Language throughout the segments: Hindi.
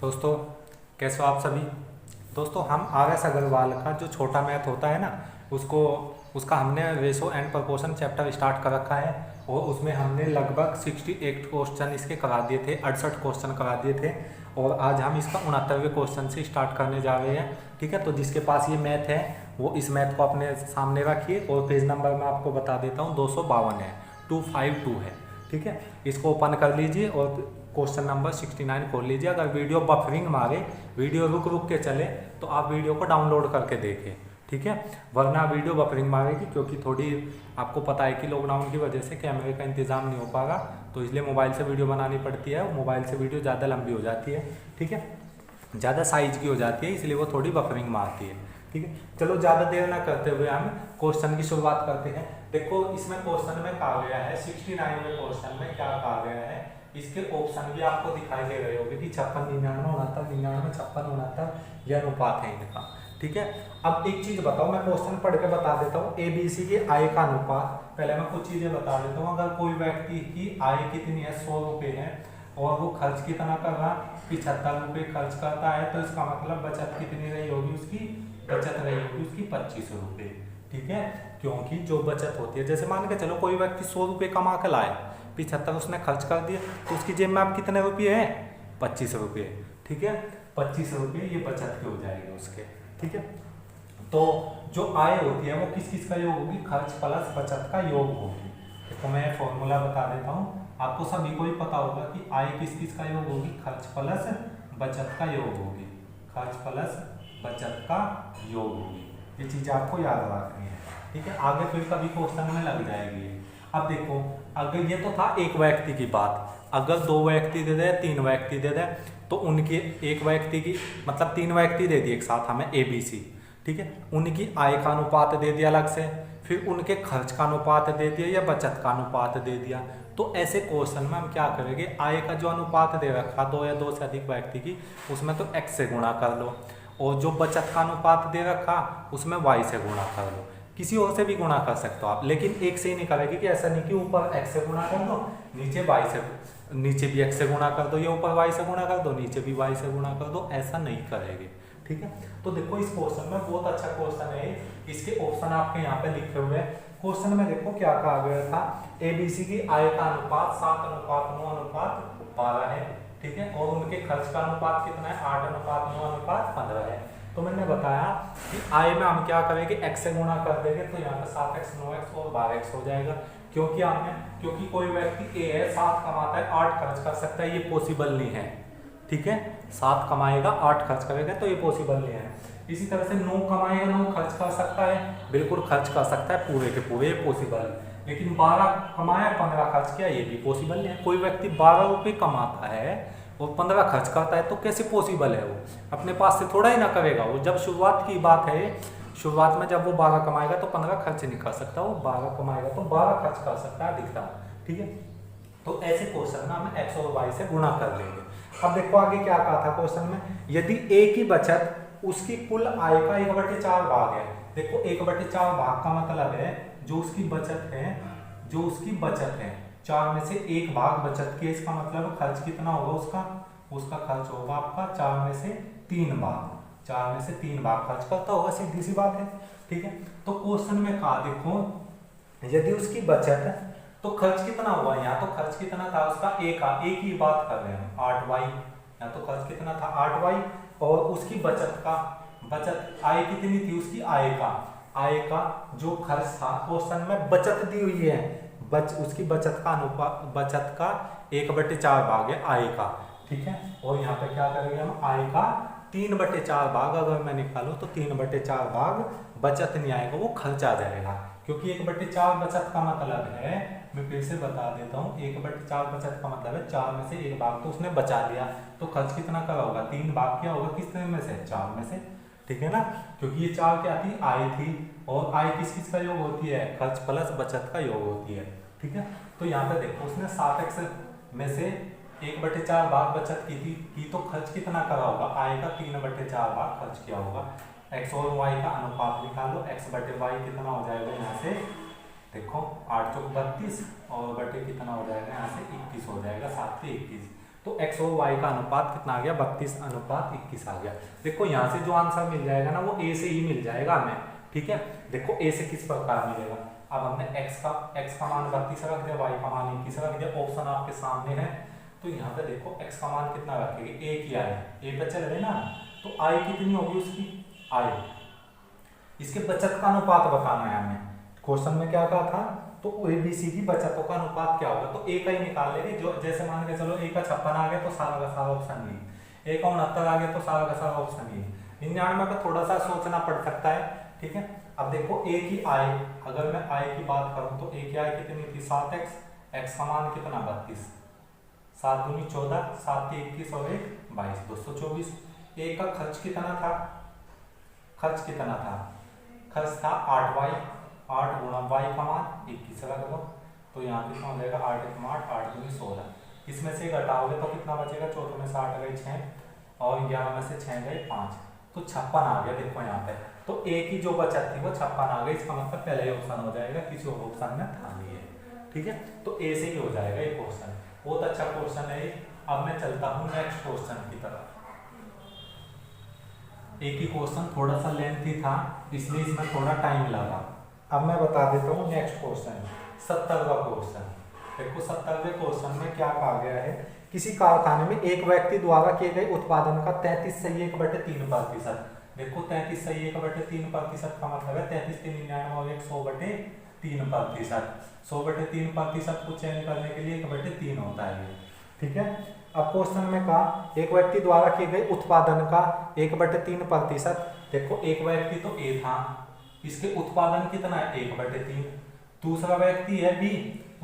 दोस्तों, कैसे हो आप सभी। दोस्तों, हम आर.एस. अग्रवाल का जो छोटा मैथ होता है ना, उसका हमने ratio and proportion chapter start कर रखा है और उसमें हमने लगभग 68 क्वेश्चन इसके करा दिए थे, 68 क्वेश्चन करा दिए थे और आज हम इसका 69वें क्वेश्चन से स्टार्ट करने जा रहे हैं। ठीक है, तो जिसके पास ये मैथ है वो इस मैथ को अपने सामने रखिए और पेज नंबर मैं आपको बता देता हूँ, 252 है, 252 है। ठीक है, इसको ओपन कर लीजिए और क्वेश्चन नंबर 69 खोल लीजिए। अगर वीडियो बफरिंग मारे, वीडियो रुक रुक के चले तो आप वीडियो को डाउनलोड करके देखें। ठीक है, वरना वीडियो बफरिंग मारेगी, क्योंकि थोड़ी आपको पता है कि लॉकडाउन की वजह से कैमरे का इंतजाम नहीं हो पाएगा, तो इसलिए मोबाइल से वीडियो बनानी पड़ती है। मोबाइल से वीडियो ज़्यादा लंबी हो जाती है, ठीक है, ज़्यादा साइज की हो जाती है, इसलिए वो थोड़ी बफरिंग मारती है। ठीक है, चलो ज़्यादा देर ना करते हुए हम क्वेश्चन की शुरुआत करते हैं। देखो, इसमें क्वेश्चन में कहा गया है, 69वें क्वेश्चन में क्या कहा गया है, इसके ऑप्शन भी आपको दिखाई दे रहे होंगे कि 56, 99, 69, 99, 56, 69 यह अनुपात है इनका। ठीक है, अब एक चीज बताओ, मैं क्वेश्चन पढ़ के बता देता हूँ। ABC की आय का अनुपात, पहले मैं कुछ चीजें बता देता हूँ। अगर कोई व्यक्ति की आय कितनी है, 100 रुपये है और वो खर्च कितना कर रहा, 75 रुपये खर्च करता है, तो इसका मतलब बचत कितनी रही होगी, उसकी बचत रही होगी उसकी 25 रुपये। ठीक है, क्योंकि जो बचत होती है, जैसे मान के चलो कोई व्यक्ति 100 रुपये कमा के लाए, 75 उसने खर्च कर दिए, तो उसकी जेब में आप कितने रुपये हैं, 25 रुपये। ठीक है, 25 रुपये ये बचत के हो जाएंगे उसके। ठीक है, तो जो आय होती है वो किस किस का योग होगी, खर्च प्लस बचत का योग होगी। तो मैं फॉर्मूला बता देता हूँ, आपको सभी को ही पता होगा कि आय किस किस का योग होगी, खर्च प्लस बचत का योग होगी, खर्च प्लस बचत का योग होगी। ये चीज़ आपको याद रखनी है। ठीक है, आगे फिर कभी क्वेश्चन में लग जाएगी। अब देखो, अगर ये तो था एक व्यक्ति की बात, अगर 2 व्यक्ति दे दे, 3 व्यक्ति दे दे, तो उनकी एक व्यक्ति की मतलब 3 व्यक्ति दे दिए एक साथ हमें ABC। ठीक है, उनकी आय का अनुपात दे दिया अलग से, फिर उनके खर्च का अनुपात दे दिया या बचत का अनुपात दे दिया। तो ऐसे क्वेश्चन में हम क्या करेंगे, आय का जो अनुपात दे रखा 2 या 2 से अधिक व्यक्ति की, उसमें तो x से गुणा कर लो, और जो बचत का अनुपात दे रखा उसमें y से गुणा कर लो। किसी और से भी गुणा कर सकते हो आप, लेकिन एक से ही नहीं करेगी कि ऐसा नहीं कि ऊपर x से गुणा कर दो, नीचे y से, नीचे भी x से गुणा कर दो, या ऊपर y से गुणा कर दो, नीचे भी y से गुणा कर दो, ऐसा नहीं करेंगे। ठीक है, तो देखो इस क्वेश्चन में बहुत अच्छा क्वेश्चन है, इसके ऑप्शन आपके यहाँ पे लिखे हुए हैं। क्वेश्चन में देखो क्या कहा गया था, ABC की आय का अनुपात 7:9:12 है। ठीक है, और उनके खर्च का अनुपात कितना है, 8:9:15 है। तो मैंने बताया कि आय में हम क्या करेंगे, x से गुणा कर देंगे, तो यहाँ पे 7x, 9x और 12x हो जाएगा। क्योंकि कोई व्यक्ति A है, 7 कमाता है, 8 खर्च कर सकता है, ये पॉसिबल नहीं है। ठीक है, 7 कमाएगा, 8 खर्च करेगा, तो ये पॉसिबल नहीं है। इसी तरह से 9 कमाएगा, 9 खर्च कर सकता है, बिल्कुल खर्च कर सकता है पूरे के पूरे, ये पॉसिबल है। लेकिन 12 कमाया, 15 खर्च किया, ये भी पॉसिबल नहीं है। कोई व्यक्ति 12 रुपये कमाता है और 15 खर्च करता है, तो कैसे पॉसिबल है, वो अपने पास से थोड़ा ही ना करेगा। वो जब शुरुआत की बात है, शुरुआत में जब वो 12 कमाएगा तो 15 खर्च नहीं कर सकता, वो 12 कमाएगा तो 12 खर्च कर सकता है अधिकतम। ठीक है, तो ऐसे क्वेश्चन में हम x और y से गुणा कर लेंगे। अब देखो आगे क्या कहा था क्वेश्चन में, यदि A की बचत उसकी कुल आय का 1/4 भाग है। देखो 1/4 भाग का मतलब है जो उसकी बचत है, 4 में से 1 भाग बचत के, इसका मतलब खर्च कितना होगा उसका खर्च होगा आपका 4 में से 3 भाग, 4 में से 3 भाग खर्च करता होगा, सीधी सी बात है। ठीक है, तो क्वेश्चन में कहा देखो, यदि उसकी बचत है तो खर्च कितना हुआ, यहाँ तो खर्च कितना था उसका A की बात कर रहे हैं, 8y, यहाँ तो खर्च कितना था 8y, और उसकी बचत आय कितनी थी, उसकी आय का जो खर्च था, क्वेश्चन में बचत दी हुई है, उसकी बचत का अनुपात, बचत का 1/4 भाग है आय का। ठीक है, और यहाँ पे क्या करेंगे हम, आय का 3/4 भाग अगर मैं निकालूं तो 3/4 भाग बचत नहीं आएगा, वो खर्च आ जाएगा। क्योंकि 1/4 बचत का मतलब है, मैं फिर से बता देता हूँ, 1/4 बचत का मतलब है 4 में से 1 भाग तो उसने बचा लिया, तो खर्च कितना का होगा, 3 भाग क्या होगा, कितने में से, 4 में से। ठीक है ना, क्योंकि ये 4 क्या थी, आय थी, और आय किस किस का योग होती है, खर्च प्लस बचत का योग होती है। ठीक है, तो यहाँ पे देखो उसने 7x में से 1/4 भाग बचत की थी, तो खर्च कितना करा होगा, आय का 3/4 भाग खर्च किया होगा। x और y का अनुपात निकालो, x/y कितना हो जाएगा, यहाँ से देखो 8 चौक 32 और बटे कितना हो जाएगा, यहाँ से 21 हो जाएगा, 7 से 21। तो x और y का अनुपात कितना आ गया, 32:21 आ गया। देखो यहाँ से जो आंसर मिल जाएगा ना वो a से ही मिल जाएगा हमें, ठीक है। देखो a से किस प्रकार मिलेगा, अब हमने x का मान 32 रख दिया, y का मान 21 रख दिया, ऑप्शन आपके सामने है। तो यहाँ पे देखो x का मान कितना रखेंगे, a की i, a पे चल रहे ना, तो i कितनी होगी उसकी, i, इसके बचत का अनुपात बताना है हमें। क्वेश्चन में क्या कहा था, तो ABC की बचतों का अनुपात क्या होगा, तो a का ही निकाल लेंगे। जो जैसे मान के चलो a का 56 आ गया तो सारा का सारा ऑप्शन नहीं, a का 69 आ गया तो सारा का सारा ऑप्शन नहीं। 99 का थोड़ा सा सोचना पड़ सकता है, ठीक है। अब देखो a की i, अगर मैं i की बात करूं तो a की i कितनी थी 7x, x का मान कितना 32, 7 दूनी 14, 7 21 और 1 22, 224। a का खर्च कितना था, खर्च था 8y, 8 गुणा y का मान 21 रख दो, तो यहाँ कितना हो जाएगा 8 × 8, 8 दूनी 16। इसमें से घटाओगे तो कितना बचेगा, 14 में से 8 गए 6 और 11 में से 6 गए 5, तो 56 आ गया। देखो यहाँ पे तो a की जो बचत थी वो 56 आ गई, इसका मतलब पहले ही ऑप्शन हो जाएगा, किसी और ऑप्शन में था नहीं है, ठीक है। तो a से ही हो जाएगा ये क्वेश्चन, बहुत अच्छा क्वेश्चन है। अब मैं चलता हूँ नेक्स्ट क्वेश्चन की तरफ। एक ही क्वेश्चन थोड़ा सा लेंथी था इसलिए इसमें थोड़ा टाइम लगा। अब मैं बता देता हूँ नेक्स्ट क्वेश्चन, 70वां क्वेश्चन। देखो 70वें क्वेश्चन में क्या कहा गया है, किसी कारखाने में एक व्यक्ति द्वारा किए गए उत्पादन का 33/3%। देखो 33/3% का मतलब है 33 3 99 और 100/3%। 100/3% को चेंज करने के लिए 1/3 होता है ये, ठीक है। अब क्वेश्चन में कहा एक व्यक्ति द्वारा किए गए उत्पादन का 1/3%। देखो एक व्यक्ति तो A था, इसके उत्पादन कितना है 1/3। दूसरा व्यक्ति है B,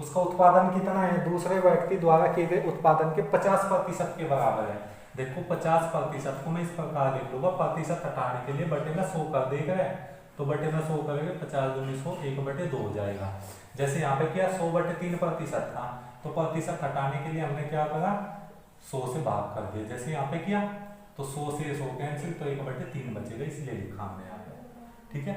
उसका उत्पादन कितना है, दूसरे व्यक्ति द्वारा किए गए उत्पादन के 50% के बराबर है। देखो 50% को मैं इस प्रकार लिख लूंगा, प्रतिशत हटाने के लिए बटे में 100 कर देगा, तो बटे में 100 करेंगे 50 दूनी 100, 1/2 हो जाएगा। जैसे यहाँ पे क्या 100/3% था, तो प्रतिशत हटाने के लिए हमने क्या करा 100 से भाग कर दिया। जैसे यहाँ पे किया तो 100 से 100 कैंसिल, तो 1/3 बचेगा, इसलिए लिखा हमने यहाँ पे, ठीक है।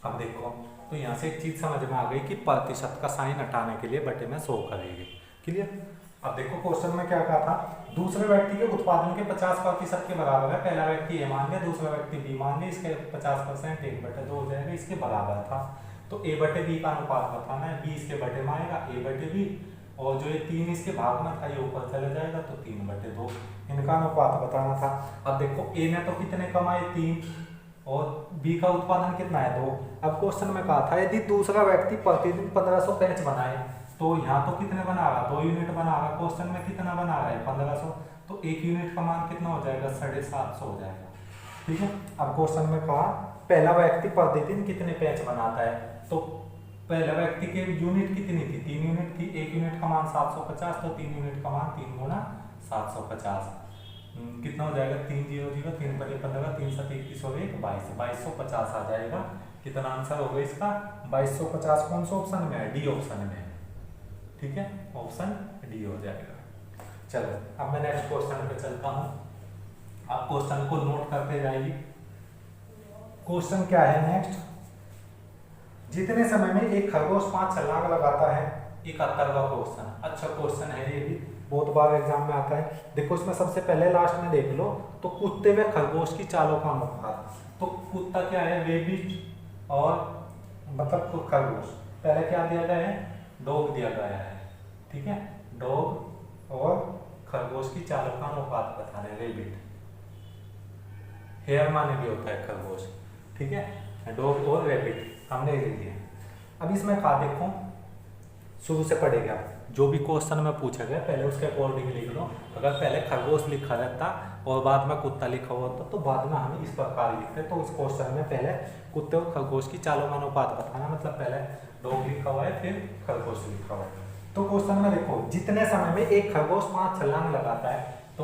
अब देखो तो यहाँ से एक चीज समझ में आ गई कि प्रतिशत का साइन हटाने के लिए बटे में 100 करेंगे, क्लियर। अब देखो क्वेश्चन में क्या कहा था, दूसरे व्यक्ति के उत्पादन के 50% के बराबर है। पहला व्यक्ति A मान लिया, दूसरा व्यक्ति B मान लिया, इसके 50% 1/2 हो जाएगा, इसके बराबर था। तो A/B का अनुपात बताना है, B इसके बटे में आएगा A/B, और जो ये 3 इसके भाग में था ये ऊपर चला जाएगा, तो 3/2 इनका अनुपात बताना था। अब देखो A ने तो कितने कमाए 3 और B का उत्पादन कितना है 2। अब क्वेश्चन में कहा था यदि दूसरा व्यक्ति प्रतिदिन 1500 पेंच बनाए, तो यहाँ तो कितने बना रहा 2 यूनिट बना रहा, क्वेश्चन में कितना बना रहा है 1500, तो 1 यूनिट का मान कितना हो जाएगा 750 हो जाएगा, ठीक है। अब क्वेश्चन में कहा पहला व्यक्ति प्रतिदिन कितने पेंच बनाता है, तो पहला व्यक्ति के यूनिट कितनी थी 3 यूनिट थी, 1 यूनिट का मान 750, तो 3 यूनिट का मान 3 गुणा 750 कितना हो जाएगा 3 0 0 3 × 15 3 7 21 और 1 22, 2250 आ जाएगा। कितना आंसर होगा इसका 2250, कौन सा ऑप्शन में है, डी ऑप्शन में है, ठीक है, ऑप्शन डी हो जाएगा। चलो अब मैं नेक्स्ट क्वेश्चन पे चलता हूँ, आप क्वेश्चन को नोट करते जाइए। क्वेश्चन क्या है नेक्स्ट, जितने समय में एक खरगोश 5 छलांग लगाता है, 71वां क्वेश्चन। अच्छा क्वेश्चन है ये भी, बहुत बार एग्जाम में आता है। देखो इसमें सबसे पहले लास्ट में देख लो, तो कुत्ते व खरगोश की चालों का अनुपात। तो कुत्ता क्या है रेबिट, और मतलब खरगोश, पहले क्या दिया गया है डॉग दिया गया है, ठीक है। डॉग और खरगोश की चालों का अनुपात बताना है, रेबिट हेयर माने भी होता है खरगोश, ठीक है, डॉग और रेबिट हमने ले लिया। अब इसमें कहा देखो शुरू से पढ़ेगा, जो भी क्वेश्चन में पूछा गया पहले उसके अकॉर्डिंग लिख लो। अगर पहले खरगोश लिखा रहता और बाद में कुत्ता लिखा हुआ होता तो बाद में हम इस प्रकार लिखते। तो इस क्वेश्चन में पहले कुत्ते और खरगोश की चालों का अनुपात बताना, मतलब पहले डॉग लिखा हुआ है फिर खरगोश लिखा हुआ है। तो क्वेश्चन में देखो जितने समय में एक खरगोश 5 छलांग लगाता है, तो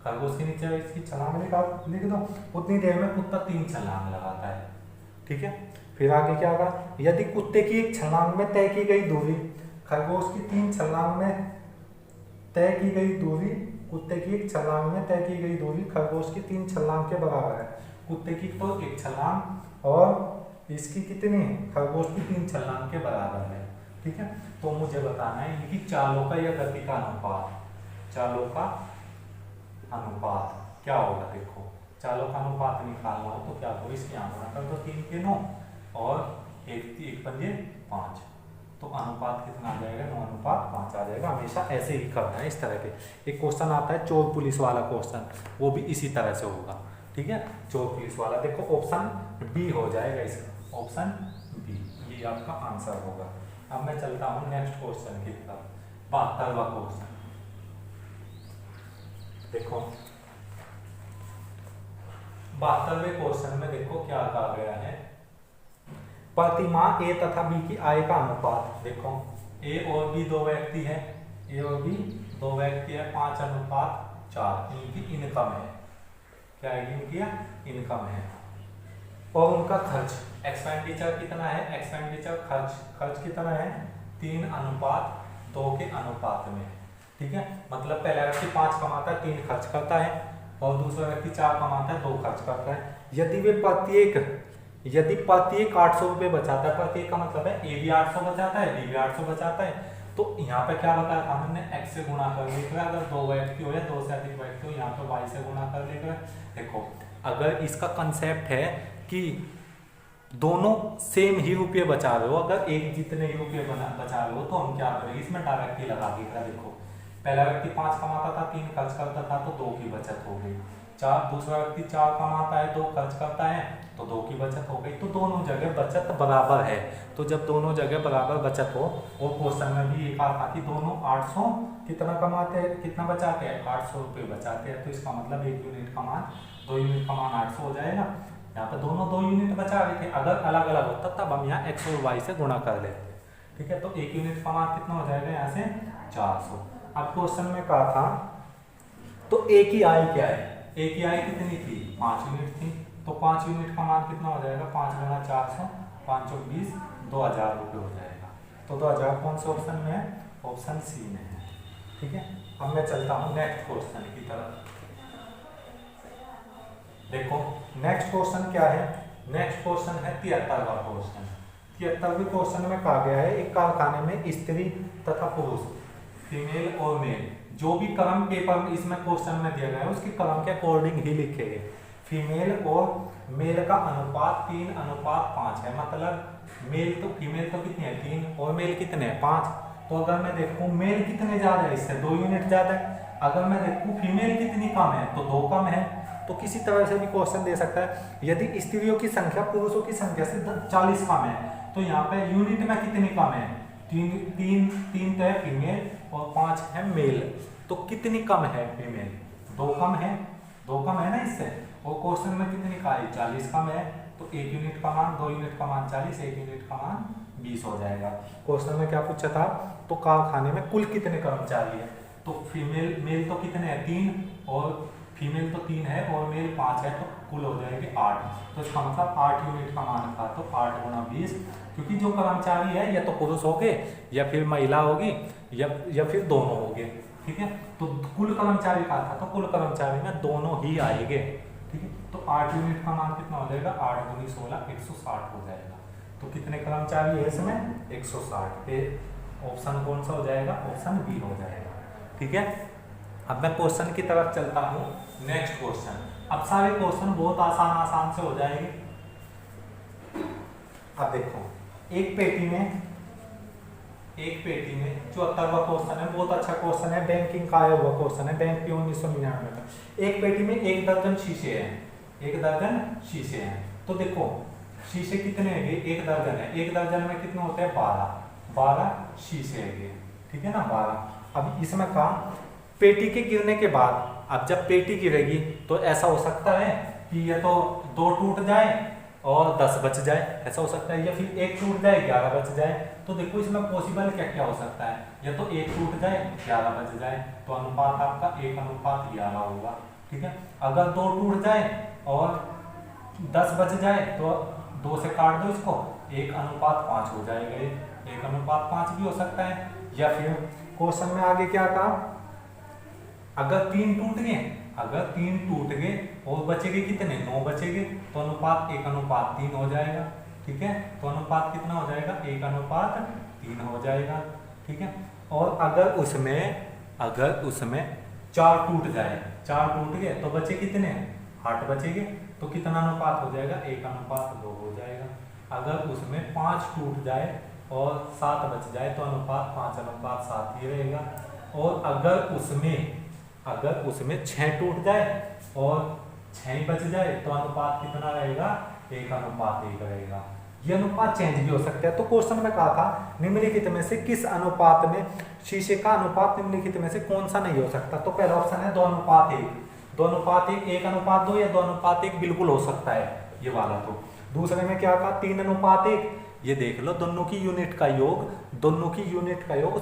खरगोश के नीचे इसकी छलांग लिख दो, उतनी देर में कुत्ता 3 छलांग लगाता है, ठीक है। फिर आगे क्या होगा, यदि कुत्ते की एक छलांग में तय की गई दूरी, खरगोश की 3 छलांग में तय की गई दूरी, कुत्ते की एक छलांग में तय की गई दूरी खरगोश की 3 छलांग के बराबर है। कुत्ते की तो 1 छलांग और इसकी कितनी, खरगोश की 3 छलांग के बराबर है, ठीक है। तो मुझे बताना है इनकी चालों का या गति का अनुपात। चालों का अनुपात क्या होगा। देखो चालों का अनुपात निकालना हो तो क्या करो, इसके यहाँ गुणा कर दो 3 के 9 और 1 पंजे 5, तो अनुपात कितना आ जाएगा, 9:5 आ जाएगा। हमेशा ऐसे ही करना है। इस तरह के एक क्वेश्चन आता है चोर पुलिस वाला क्वेश्चन, वो भी इसी तरह से होगा। ठीक है, चोर पुलिस वाला देखो ऑप्शन बी हो जाएगा इसका, ऑप्शन बी ये आपका आंसर होगा। अब मैं चलता हूँ नेक्स्ट क्वेश्चन की तरफ, 72वां क्वेश्चन। देखो 72वें क्वेश्चन में देखो क्या कहा गया है, प्रतिमाह ए तथा बी की आय का अनुपात। देखो ए और बी दो व्यक्ति है, ए और बी दो व्यक्ति है, 5:4 इनकी इनकम है। क्या है इनकी इनकम है, और उनका खर्च एक्सपेंडिचर कितना है, एक्सपेंडिचर खर्च कितना है 3:2 के अनुपात में। ठीक है, मतलब पहला व्यक्ति 5 कमाता है 3 खर्च करता है, और दूसरा व्यक्ति 4 कमाता है 2 खर्च करता है। यदि प्रत्येक 800 रुपये बचाता है, प्रत्येक का मतलब है ए भी 800 बचाता है, बी भी 800 बचाता है, तो यहाँ पे क्या बताया था हमने, x से गुणा कर लेगा। अगर 2 व्यक्ति हो या 2 से अधिक व्यक्ति हो, यहाँ पे y से गुणा कर लेगा। देखो अगर इसका कंसेप्ट है कि दोनों सेम ही रुपये बचा रहे हो, अगर एक जितने ही रुपये बचा रहे हो, तो हम क्या करेंगे, इसमें डायरेक्टली लगा देगा। देखो पहला व्यक्ति 5 कमाता था 3 खर्च करता था, तो 2 की बचत हो गई। दूसरा व्यक्ति 4 कमाता है 2 खर्च करता है, तो 2 की बचत हो गई। तो दोनों जगह बचत बराबर है। तो जब दोनों जगह बराबर बचत हो, और क्वेश्चन में भी एक आता कि दोनों 800 कितना कमाते हैं, कितना बचाते हैं, 800 रुपये बचाते हैं। तो इसका मतलब 1 यूनिट का मान 2 यूनिट का मान 800 हो जाएगा। यहाँ पे दोनों 2 यूनिट बचा रहे थे, अगर अलग अलग होता तब हम यहाँ x और y से गुणा कर लेते। ठीक है, तो 1 यूनिट का मान कितना हो जाएगा, यहाँ से 400। अब क्वेश्चन में कहा था तो ए की आय क्या है, ए की आय कितनी थी, 5 यूनिट थी, तो 5 यूनिट का मान कितना हो जाएगा, 5 × 400 5 × 20 2000 रुपये हो जाएगा। तो 2000 कौन से ऑप्शन में है, ऑप्शन सी में है। ठीक है, अब मैं चलता हूँ नेक्स्ट क्वेश्चन की तरफ। देखो नेक्स्ट क्वेश्चन क्या है, नेक्स्ट क्वेश्चन है 73वां क्वेश्चन। 73वें क्वेश्चन में कहा गया है, एक कारखाने में स्त्री तथा पुरुष, फीमेल और मेल, जो भी क्रम पेपर इसमें क्वेश्चन में दिया गया है उसके क्रम के अकॉर्डिंग ही लिखे गए। फीमेल और मेल का अनुपात 3:5 है। मतलब मेल तो फीमेल तो कितनी है 3 और मेल कितने हैं 5। तो अगर मैं देखूं मेल कितने ज्यादा है, इससे 2 यूनिट ज्यादा है। अगर मैं देखूं फीमेल कितनी कम है, तो 2 कम है। तो किसी तरह से भी क्वेश्चन दे सकता है, यदि स्त्रियों की संख्या पुरुषों की संख्या से 40 कम है, तो यहाँ पे यूनिट में कितनी कम है, 3 तो है फीमेल और 5 है मेल। तो कितनी कम है फीमेल, 2 कम है, 2 कम है ना इससे। और क्वेश्चन में कितनी कहा है 40 कम है, तो 1 यूनिट का मान 2 यूनिट का मान 40, 1 यूनिट का मान 20 हो जाएगा। क्वेश्चन में क्या पूछा था, तो कारखाने में कुल कितने कर्मचारी है, तो फीमेल मेल तो कितने हैं 3 और फीमेल तो 3 है और मेल 5 है, तो कुल हो जाएगी 8। तो इसका मतलब 8 यूनिट का मान था, तो 8 × 20, क्योंकि जो कर्मचारी है या तो पुरुष हो गए या फिर महिला होगी या फिर दोनों हो गए। ठीक है, तो कुल कर्मचारी का था, तो कुल कर्मचारी में दोनों ही आएंगे। ठीक है, तो 8 यूनिट का मान कितना हो जाएगा, 8 × 16 160 हो जाएगा। तो कितने कर्मचारी है इसमें 160। ऑप्शन कौन सा हो जाएगा, ऑप्शन बी हो जाएगा। ठीक है, अब मैं क्वेश्चन की तरफ चलता हूँ। नेक्स्ट क्वेश्चन, अब सारे क्वेश्चन बहुत आसान से हो जाएंगे। अब देखो एक पेटी में 74वां क्वेश्चन है, बहुत अच्छा क्वेश्चन है, बैंकिंग का आया हुआ क्वेश्चन है, बैंक की 1999 का। एक पेटी में 1 दर्जन शीशे हैं, 1 दर्जन शीशे हैं। तो देखो शीशे कितने हैं, 1 दर्जन है, 1 दर्जन में कितने होते हैं 12 शीशे हैं। ठीक है ना 12। अब इसमें कहा पेटी के गिरने के बाद, अब जब पेटी गिरेगी तो ऐसा हो सकता है कि या तो 2 टूट जाए और 10 बच जाए, ऐसा हो सकता है, या फिर 1 टूट जाए 11 बच जाए। तो देखो इसमें पॉसिबल क्या क्या हो सकता है, या तो 1 टूट जाए 11 बच जाए, तो अनुपात आपका 1:11 होगा। ठीक है, अगर 2 टूट जाए और 10 बच जाए तो 2 से काट दो इसको, 1:5 हो जाएगा, 1:5 भी हो सकता है। या फिर क्वेश्चन में आगे क्या कहा, अगर 3 टूट गए और बचेंगे कितने 9 बचेंगे, तो अनुपात 1:3 हो जाएगा। ठीक है, तो अनुपात कितना हो जाएगा 1:3 हो जाएगा। ठीक है, और अगर उसमें 4 टूट जाए, 4 टूट गए तो बचे कितने, 8 बचेंगे, तो कितना अनुपात हो जाएगा, 1:2 हो जाएगा। अगर उसमें 5 टूट जाए और 7 बच जाए तो अनुपात 5:7 ही रहेगा। और अगर उसमें 6 टूट जाए और 6 ही बच जाए तो अनुपात कितना रहेगा, 1:1 रहेगा। ये अनुपात चेंज भी हो सकता है। तो क्वेश्चन में कहा था निम्नलिखित में से किस अनुपात में शीशे का अनुपात निम्नलिखित में से कौन सा नहीं हो सकता। तो पहला ऑप्शन है 2:1, 2:1, 1:2 या 2:1 बिल्कुल हो सकता है ये वाला। तो दूसरे में क्या कहा, 3:1, ये देख लो दोनों की यूनिट का योग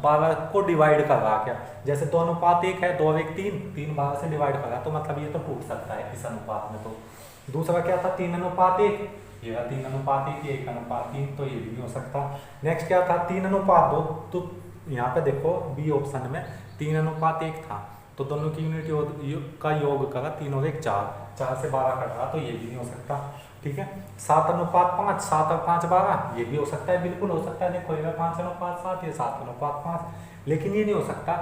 12 को डिवाइड कर रहा क्या, जैसे 2:1 है, 2 और 1 3, 3 12 से डिवाइड कर रहा, तो मतलब ये तो टूट सकता है इस अनुपात में। तो दूसरा क्या था 3:1, ये था 3:1, 1:3, तो ये भी नहीं हो सकता। नेक्स्ट क्या था 3:2, तो यहाँ पे देखो बी ऑप्शन में 3:1 था, तो दोनों की यूनिट का योग करा, 3 और 1 4, 4 से 12 कट रहा, तो ये भी नहीं हो सकता। ठीक है 7:5, 7 और 5 12, ये भी हो सकता है, बिल्कुल हो सकता है। देखो ये 5:7, ये 7:5, लेकिन ये नहीं हो सकता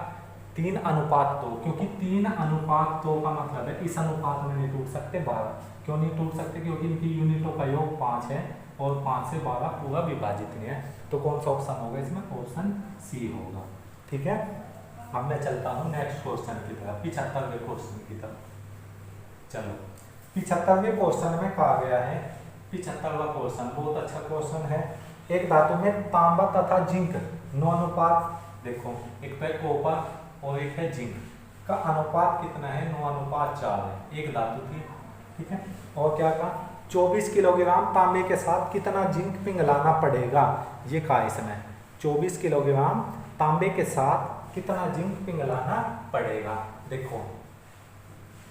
3:2, क्योंकि 3:2 का मतलब है इस अनुपात में नहीं टूट सकते 12। क्यों नहीं टूट सकते, क्योंकि इनकी यूनिटों का योग 5 है और 5 से 12 पूरा विभाजित नहीं है। तो कौन सा ऑप्शन होगा इसमें, ऑप्शन सी होगा। ठीक है, अब मैं चलता हूँ नेक्स्ट क्वेश्चन की तरफ, 75वें क्वेश्चन की तरफ। चलो 75वें क्वेश्चन में कहा गया है, 75वां क्वेश्चन बहुत अच्छा क्वेश्चन है। एक धातु में तांबा तथा जिंक 9 अनुपात, देखो एक पे कॉपर और एक है जिंक का अनुपात कितना है, 9:4 है। एक धातु थी, ठीक है, और क्या कहा 24 किलोग्राम तांबे के साथ कितना जिंक पिघलाना पड़ेगा, ये कहा इसमें 24 किलोग्राम तांबे के साथ कितना जिंक पिघलाना पड़ेगा। देखो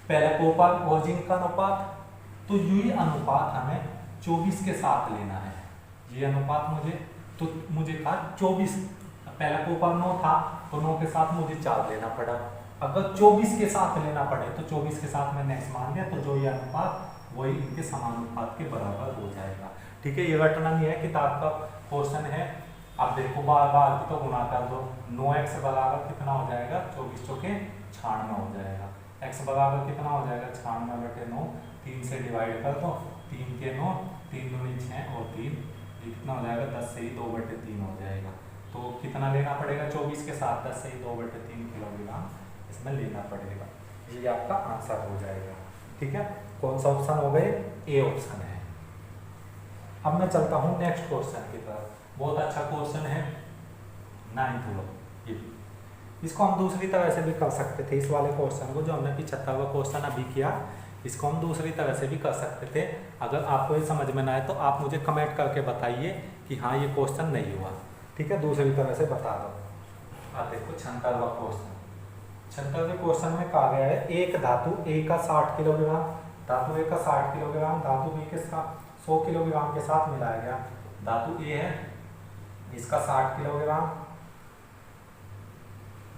पहले कॉपर और जिंक का अनुपात, तो यही अनुपात हमें 24 के साथ लेना है। ये अनुपात मुझे कहा 24, पहला कॉपर 9 था तो 9 के साथ मुझे 4 लेना पड़ा। अगर 24 के साथ लेना पड़े तो 24 के साथ मैंने x मान लिया, तो जो ये अनुपात वही इनके समानुपात के बराबर हो जाएगा। ठीक है, ये रटना नहीं है, किताब का क्वेश्चन है। अब देखो बार बार तो गुणा कर दो, 9x बराबर कितना हो जाएगा, 24 चौके 96 हो जाएगा। x बराबर कितना हो जाएगा 96/9, 3 से डिवाइड कर दो, 3 के 9, 3 दूनी 6 और 3, ये कितना हो जाएगा 10 से ही 2/3 हो जाएगा। तो कितना लेना पड़ेगा 24 के साथ 10 से ही 2/3 किलोग्राम इसमें लेना पड़ेगा। ये आपका आंसर हो जाएगा। ठीक है, कौन सा ऑप्शन हो गए, ए ऑप्शन है। अब मैं चलता हूँ नेक्स्ट क्वेश्चन की तरफ, बहुत अच्छा क्वेश्चन है 9th लो। ये इसको हम दूसरी तरह से भी कर सकते थे, इस वाले क्वेश्चन को जो हमने 75वां क्वेश्चन अभी किया, इसको हम दूसरी तरह से भी कर सकते थे। अगर आपको ये समझ में ना आए तो आप मुझे कमेंट करके बताइए कि हाँ ये क्वेश्चन नहीं हुआ। ठीक है, दूसरी तरह से बता दो। आप देखो 76वां क्वेश्चन, 76वें क्वेश्चन में कहा गया है एक धातु ए का 60 किलोग्राम, धातु ए का 60 किलोग्राम धातु बी के साथ 100 किलोग्राम के साथ मिलाया गया। धातु ए है इसका 60 किलोग्राम,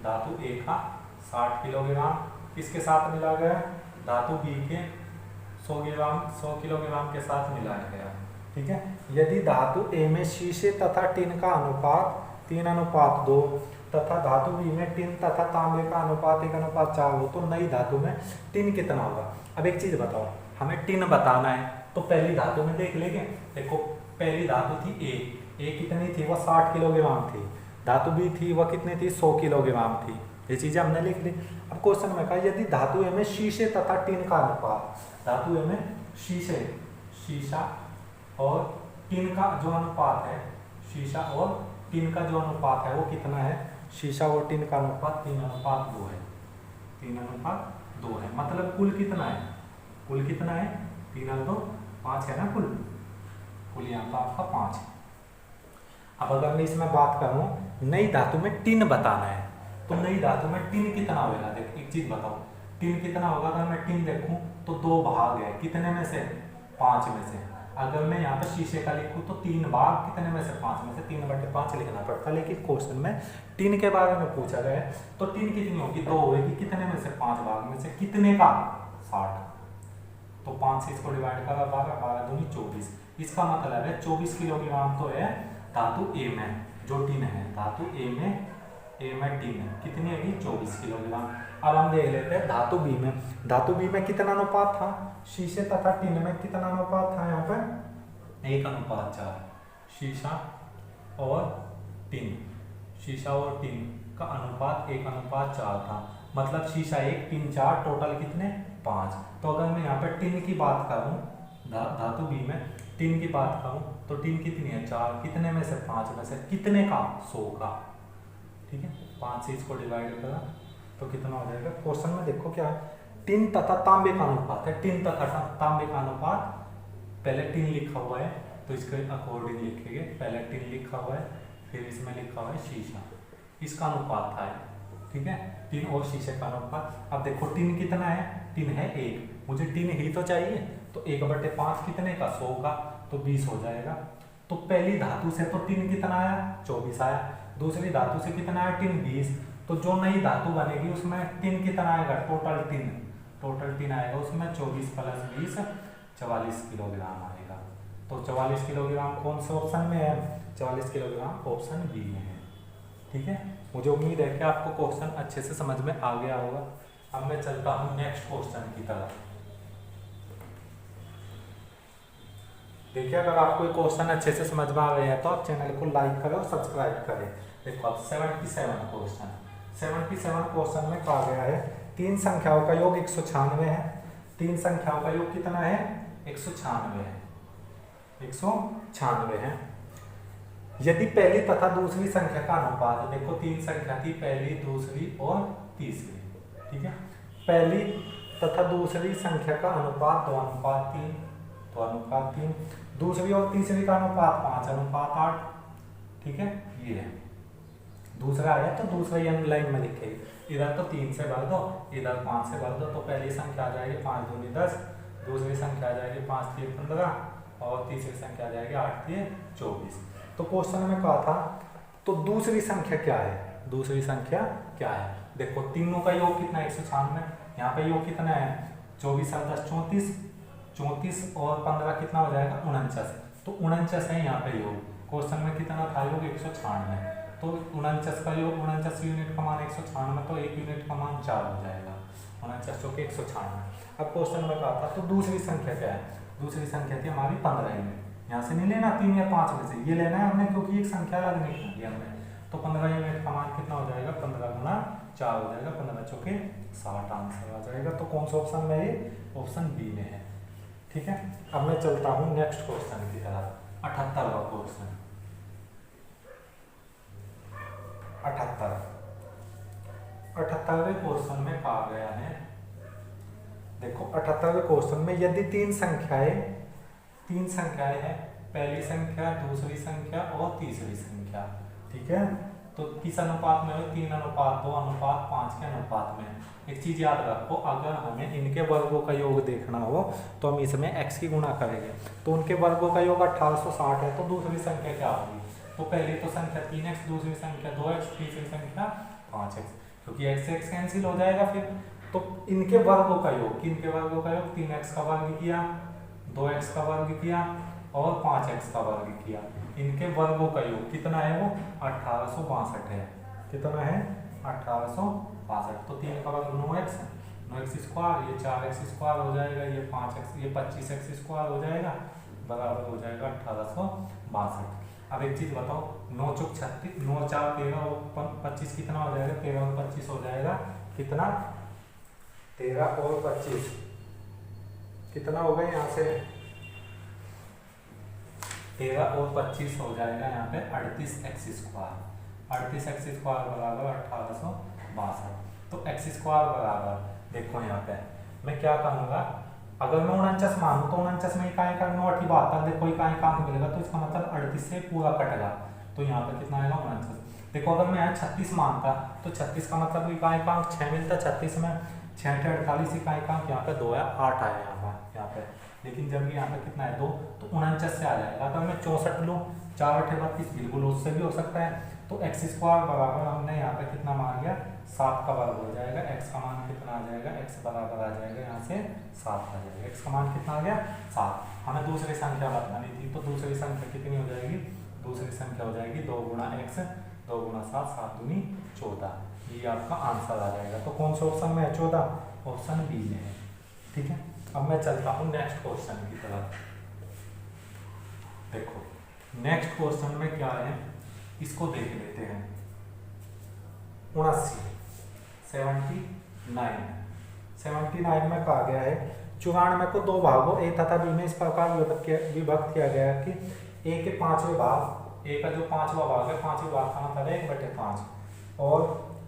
धातु ए का 60 किलोग्राम किसके साथ मिला गया, धातु बी के 100 किलोग्राम के साथ मिलाया गया। ठीक है, यदि धातु ए में शीशे तथा टिन का अनुपात 3:2 तथा धातु बी में टिन तथा तांबे का अनुपात 1:4 हो तो नई धातु में टिन कितना होगा। अब एक चीज बताओ, हमें टिन बताना है तो पहली धातु में देख लेंगे। देखो पहली धातु थी ए कितनी थी, वह 60 किलोग्राम थी। धातु बी थी वह कितनी थी, 100 किलोग्राम थी। ये चीजें हमने लिख ली। अब क्वेश्चन में कहा यदि धातु ए में शीशे तथा टिन का अनुपात, धातु ए में शीशा और टिन का जो अनुपात है, शीशा और टिन का जो अनुपात है वो कितना है, शीशा और टिन का अनुपात 3:2 है, 3:2 है। मतलब कुल कितना है, कुल कितना है 3:2 5 है ना, कुल यहाँ पर आपका 5 है। अब अगर मैं इसमें बात करूं नई धातु में टिन बताना है तो नई धातु में टिन कितना होगा। देख एक चीज बताओ, टिन कितना होगा, अगर मैं टिन देखूं तो 2 भाग है, कितने में से 5 में से। अगर मैं यहाँ पर शीशे का लिखूं तो 3 भाग, कितने में से 5 में से, 3/5 लिखना पड़ता। लेकिन क्वेश्चन में टिन के बारे में पूछा गया है तो टिन कितनी होगी, 2 होगी, कितने में से 5 भाग में से, कितने का 60, तो 5 से इसको डिवाइड करा, 12 12 दूनी 24। इसका मतलब है 24 किलोग्राम तो है धातु ए में जो टिन है, धातु ए में टिन है कितनी है 24 किलोग्राम। अब हम देख लेते हैं धातु बी में। धातु बी में कितना अनुपात था, शीशे तथा टिन में कितना अनुपात था, यहाँ पे 1:4। शीशा और टिन, शीशा और टिन का अनुपात 1:4 था। मतलब शीशा 1, टिन 4, टोटल कितने 5। तो अगर मैं यहाँ पे टिन की बात करूँ, धातु बी में टिन की बात करूँ तो टिन कितनी है 4, कितने में से 5 में से, कितने का 100 का, ठीक है। 5 से इसको डिवाइड करा तो कितना हो जाएगा। क्वेश्चन में देखो क्या है, टिन तथा तांबे का अनुपात है। टिन तथा तांबे का अनुपात, पहले टिन लिखा हुआ है तो इसके अकॉर्डिंग लिखेंगे। पहले टिन लिखा हुआ है, फिर इसमें लिखा हुआ है शीशा, इसका अनुपात था, ठीक है। टिन और शीशे का अनुपात। अब देखो टिन कितना है, टिन है 1, मुझे टिन ही तो चाहिए, तो 1/5 कितने का 100 का, तो 20 हो जाएगा। तो पहली धातु से तो टिन कितना आया 24 आया, दूसरी धातु से कितना आया टिन 20। तो जो नई धातु बनेगी उसमें टिन कितना आएगा, टोटल टिन आएगा उसमें 24 + 20 44 किलोग्राम आएगा। तो 44 किलोग्राम कौन से ऑप्शन में है, 44 किलोग्राम ऑप्शन बी में है, ठीक है। मुझे उम्मीद है कि आपको क्वेश्चन अच्छे से समझ में आ गया होगा। अब मैं चलता हूँ नेक्स्ट क्वेश्चन की तरफ। देखिए अगर आपको ये क्वेश्चन अच्छे से समझ में आ गया है तो आप चैनल को लाइक करें और सब्सक्राइब करें। देखो अब 77 क्वेश्चन में कहा गया है, 3 संख्याओं का योग 196 है। 3 संख्याओं का योग कितना है 196 है, 196 है। यदि पहली तथा दूसरी संख्या का अनुपात, देखो 3 संख्या थी, पहली, दूसरी और तीसरी, ठीक है। पहली तथा दूसरी संख्या का अनुपात 2:3, 2:3। दूसरी और तीसरी का अनुपात 5:8, ठीक है। ये है दूसरा आया, तो दूसरा ये लाइन में लिखेगी। इधर तो 3 से भर दो, इधर 5 से भर दो, तो पहली संख्या आ जाएगी 5 दूनी 10, दूसरी संख्या आ जाएगी 5 3 15 और तीसरी संख्या आ जाएगी 8 3 24। तो क्वेश्चन में कहा था तो दूसरी संख्या क्या है, दूसरी संख्या क्या है। देखो तीनों का योग कितना 196, यहाँ पे योग कितना है 24 और 10 34, 34 और 15 कितना हो जाएगा 49। तो 49 है यहाँ पे योग। क्वेश्चन में कितना था योग 196, तो 49 का योग, 49 यूनिट का मान 196, तो 1 यूनिट का मान 4 हो जाएगा, 49 चौके 196। अब क्वेश्चन में कहा था तो दूसरी संख्या क्या है, दूसरी संख्या थी हमारी 15 यूनिट। यहाँ से नहीं लेना 3 या 5 में से, ये लेना है हमने क्योंकि एक संख्या अलग नहीं ली हमने। तो 15 यूनिट का मान कितना हो जाएगा 15 × 4 हो जाएगा, 15 चौके 60 आंसर आ जाएगा। तो कौन सा ऑप्शन में है, ऑप्शन बी में है, ठीक है। अब मैं चलता हूँ नेक्स्ट क्वेश्चन की तरफ, 78वां क्वेश्चन। 78वें क्वेश्चन में कहा गया है, देखो 78वें क्वेश्चन में यदि तीन संख्याएं हैं, पहली संख्या, दूसरी संख्या और तीसरी संख्या, ठीक है। तो किस अनुपात में हो, 3:2:5 के अनुपात में। एक चीज याद रखो, अगर हमें इनके वर्गों का योग देखना हो तो हम इसमें x की गुणा करेंगे। तो उनके वर्गों का योग 1860 है, तो दूसरी संख्या क्या होगी, तो पहली तो संख्या 3x, दूसरी संख्या 2x, तीसरी संख्या 5x, क्योंकि x से x कैंसिल हो जाएगा फिर। तो इनके वर्गों का योग, किनके वर्गों का योग, 3x का वर्ग किया, 2x का वर्ग किया और 5x का वर्ग किया। इनके वर्गों का योग कितना है, वो 1862 है। कितना है 1862। तो 3 का वर्ग 9x, 9x स्क्वायर, ये 4x स्क्वायर हो जाएगा, ये 5x, ये 25x स्क्वायर हो जाएगा, बराबर हो जाएगा 1862। अब एक चीज बताओ, 9 चौक 36, 9 4 13 और 25 कितना हो जाएगा, 13 और 25 हो जाएगा कितना, 13 और 25 कितना हो गया, यहाँ से 13 और 25 हो जाएगा यहाँ पे 38x स्क्वायर, 38x स्क्वायर बराबर 1862। तो x स्क्वायर बराबर, देखो यहाँ पे मैं क्या करूँगा, अगर मैं 49 मानूं तो 49 में इकाई का 9 8 72, देखो इकाई का अंक मिलेगा, तो इसका मतलब 38 से पूरा कटेगा, तो यहाँ पे कितना आएगा 49। देखो अगर मैं यहाँ 36 मानता तो 36 का मतलब इकाई का अंक 6 मिलता, 36 में 6 × 48 इकाई का अंक यहाँ पे 2 है, 8 आया यहाँ पे। लेकिन जब यहाँ पे कितना है 2, तो 49 से आ जाएगा। अगर मैं 64 लूँ, 4 8 32, बिल्कुल उससे भी हो सकता है। तो x स्क्वायर बराबर हमने यहाँ पे कितना मान लिया, 7 का वर्ग हो जाएगा। x का मान कितना आ जाएगा, x बराबर आ जाएगा यहाँ से 7 आ जाएगा। x का मान कितना आ गया 7। हमें दूसरी संख्या बतानी थी, तो दूसरी संख्या कितनी हो जाएगी, दूसरी संख्या हो जाएगी 2 × x, 2 × 7, 7 दूनी 14। ये आपका आंसर आ जाएगा। तो कौन से ऑप्शन में है 14? ऑप्शन बी में है। ठीक है, अब मैं चलता हूँ नेक्स्ट क्वेश्चन की तरफ। देखो नेक्स्ट क्वेश्चन में क्या है, इसको देख लेते हैं। 79 में कहा गया है 94 को दो भागों ए तथा बी में इस प्रकार विभक्त किया गया है कि ए के पांचवें भाग, ए का जो पांचवा भाग है, पांचवें भाग का मतलब है 1/5, और